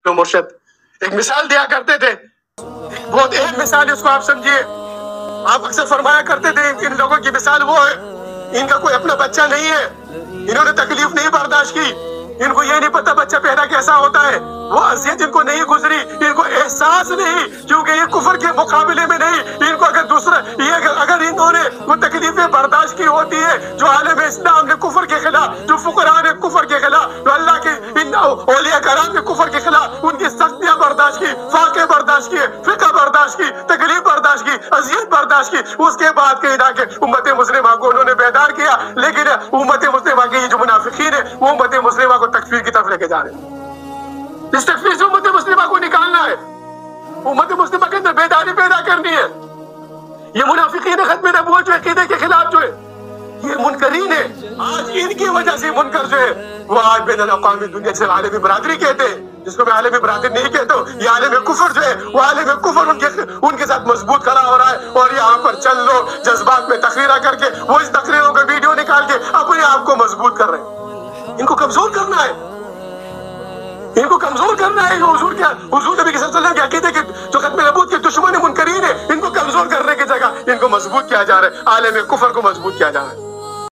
تو مرشد ایک مثال دیا کرتے تھے، بہت اہم مثال ہے، اس کو آپ سمجھیے. آپ اکثر فرمایا کرتے تھے ان لوگوں کی مثال وہ ہے، ان کا کوئی اپنا بچہ نہیں ہے، انہوں نے تکلیف نہیں برداشت کی، ان کو یہ نہیں پتا بچہ پیدا کیسا ہوتا ہے، وہ اذیت ان کو نہیں گزری، ان کو احساس نہیں، کیونکہ یہ کفر کے مقابلے میں نہیں. ان کو اگر دوسرا یہ اگر انہوں نے وہ تکلیفیں برداشت کی ہوتی ہے جو عالم اسلام نے کفر کے خلاف، جو فقراء نے کفر کے خلاف، جو اللہ کے ان اولیاء کرام نے کفر کے خلاف ان کی سختیاں برداشت کی، فاقے برداشت کیے، فقہ برداشت کی، تکلیف برداشت کی، اذیت برداشت کی، اس کے بعد کہیں نہ کہ امت مسلمہ کو انہوں نے بیدار کیا. لیکن امت مسلمہ کے یہ جو منافقین ہیں وہ امت مسلمہ کو تکفیر کی طرف لے کے جا رہے ہیں. اس تکفیر سے امت مسلمہ کو نکالنا ہے، امت مسلمہ کے اندر بیداری پیدا کرنی ہے. یہ منافقین ختم نبوت جو عقیدے کے خلاف جو ہے یہ منکرین ہے. آج ان کی وجہ سے منکر جو ہے وہ آج بین الاقوامی دنیا سے عالمی برادری کہتے ہیں، جس کو میں عالمی برادری نہیں کہتا ہوں. یہ عالم کفر جو ہے وہ عالم کفر ان کے ساتھ مضبوط کھڑا ہو رہا ہے، اور یہاں پر چل لو جذبات میں تقریرہ کر کے وہ اس تقریروں کا ویڈیو نکال کے اپنے آپ کو مضبوط کر رہے ہیں. ان کو کمزور کرنا ہے، ان کو کمزور کرنا ہے. حضور نبی صلی اللہ علیہ وسلم کے عقیدے کے جو ختم نبوت کے دشمن منکرین ہیں ان کو کمزور کرنے کی جگہ ان کو مضبوط کیا جا رہا ہے، عالم کفر کو مضبوط کیا جا رہا ہے.